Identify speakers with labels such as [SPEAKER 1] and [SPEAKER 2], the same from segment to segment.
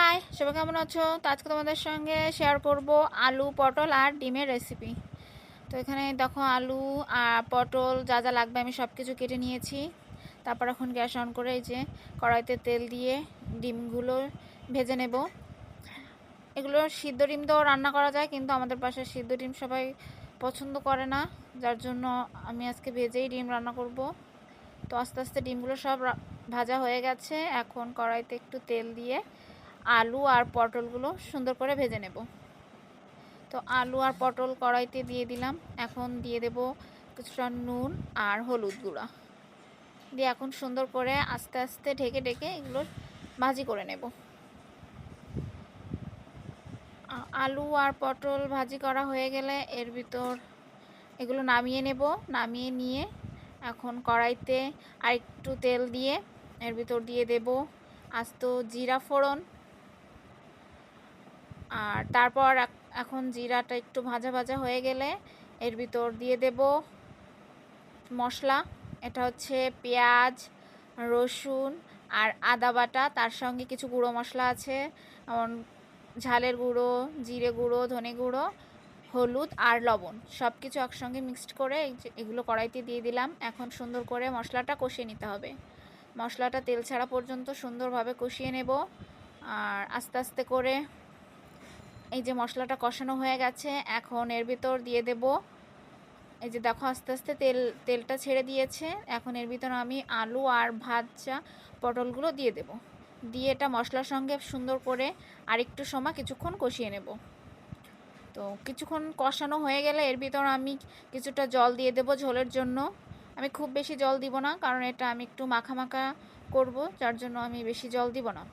[SPEAKER 1] High, সবাই কেমন আছো? তো আজকে তোমাদের সঙ্গে শেয়ার করব আলু পটল আর ডিমের রেসিপি। তো এখানে দেখো আলু আর পটল যা যা লাগবে আমি সব কিছু কেটে নিয়েছি। তারপর এখন গ্যাস অন করে এই যে কড়াইতে তেল দিয়ে ডিমগুলো ভেজে নেব। এগুলো সিদ্ধ ডিম দিয়েও রান্না করা যায়, কিন্তু আমাদের বাসায় সিদ্ধ ডিম সবাই পছন্দ করে না, যার জন্য আমি আজকে ভেজেই ডিম রান্না করব। তো আস্তে আস্তে ডিমগুলো সব ভাজা হয়ে গেছে। এখন কড়াইতে একটু তেল দিয়ে আলু আর পটলগুলো সুন্দর করে ভেজে নেব। তো আলু আর পটল কড়াইতে দিয়ে দিলাম। এখন দিয়ে দেব কিছুটা নুন আর হলুদ গুঁড়া দিয়ে এখন সুন্দর করে আস্তে আস্তে ঢেকে ঢেকে এগুলো ভাজি করে নেব। আলু আর পটল ভাজি করা হয়ে গেলে এর ভিতর এগুলো নামিয়ে নেব। নামিয়ে নিয়ে এখন কড়াইতে আর একটু তেল দিয়ে এর ভিতর দিয়ে দেব আস্ত জিরা ফোড়ন। আর তারপর এখন জিরাটা একটু ভাজা ভাজা হয়ে গেলে এর ভিতর দিয়ে দেব মশলা। এটা হচ্ছে পেঁয়াজ, রসুন আর আদা বাটা, তার সঙ্গে কিছু গুঁড়ো মশলা আছে, যেমন ঝালের গুঁড়ো, জিরে গুঁড়ো, ধনে গুঁড়ো, হলুদ আর লবণ, সব কিছু একসঙ্গে মিক্সড করে এগুলো কড়াইতে দিয়ে দিলাম। এখন সুন্দর করে মশলাটা কষিয়ে নিতে হবে। মশলাটা তেল ছাড়া পর্যন্ত সুন্দরভাবে কষিয়ে নেব। আর আস্তে আস্তে করে এই যে মশলাটা কষানো হয়ে গেছে, এখন এর ভিতর দিয়ে দেব, এই যে দেখো আস্তে আস্তে তেলটা ছেড়ে দিয়েছে। এখন এর ভিতর আমি আলু আর ভাজা পটলগুলো দিয়ে দেব। দিয়ে এটা মশলার সঙ্গে সুন্দর করে আরেকটু সময় কিছুক্ষণ কষিয়ে নেব। তো কিছুক্ষণ কষানো হয়ে গেলে এর ভিতর আমি কিছুটা জল দিয়ে দেব ঝোলের জন্য। আমি খুব বেশি জল দিব না, কারণ এটা আমি একটু মাখা মাখা করব, যার জন্য আমি বেশি জল দিব না।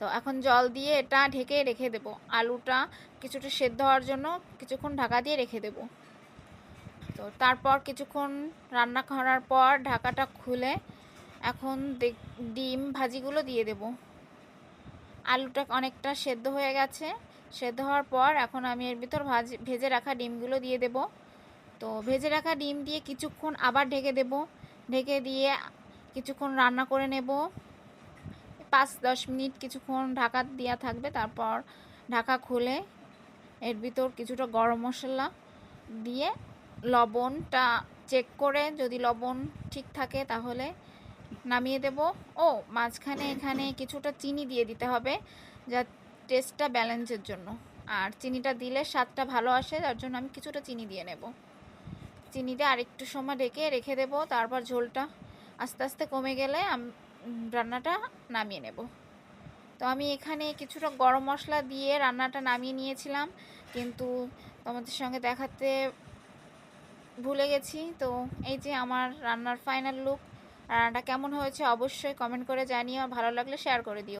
[SPEAKER 1] তো এখন জল দিয়ে এটা ঢেকে রেখে দেব। আলুটা কিছুটা সেদ্ধ হওয়ার জন্য কিছুক্ষণ ঢাকা দিয়ে রেখে দেব। তো তারপর কিছুক্ষণ রান্না করার পর ঢাকাটা খুলে এখন ডিম ভাজিগুলো দিয়ে দেব। আলুটা অনেকটা সেদ্ধ হয়ে গেছে। সেদ্ধ হওয়ার পর এখন আমি এর ভিতর ভেজে রাখা ডিমগুলো দিয়ে দেব। তো ভেজে রাখা ডিম দিয়ে কিছুক্ষণ আবার ঢেকে দেব। ঢেকে দিয়ে কিছুক্ষণ রান্না করে নেব। 5-10 মিনিট কিছুক্ষণ ঢাকা দেওয়া থাকবে। তারপর ঢাকা খুলে এর ভিতর কিছুটা গরম মশলা দিয়ে লবণটা চেক করে, যদি লবণ ঠিক থাকে তাহলে নামিয়ে দেব। ও মাঝখানে এখানে কিছুটা চিনি দিয়ে দিতে হবে, যা টেস্টটা ব্যালেন্সের জন্য। আর চিনিটা দিলে স্বাদটা ভালো আসে, যার জন্য আমি কিছুটা চিনি দিয়ে নেব। চিনি দিয়ে আরেকটু সময় ঢেকে রেখে দেব। তারপর ঝোলটা আস্তে আস্তে কমে গেলে রান্নাটা নামিয়ে নেব। তো আমি এখানে কিছুটা গরম মশলা দিয়ে রান্নাটা নামিয়ে নিয়েছিলাম, কিন্তু তোমাদের সঙ্গে দেখাতে ভুলে গেছি। তো এই যে আমার রান্নার ফাইনাল লুক। রান্নাটা কেমন হয়েছে অবশ্যই কমেন্ট করে জানিও, ভালো লাগলে শেয়ার করে দিও।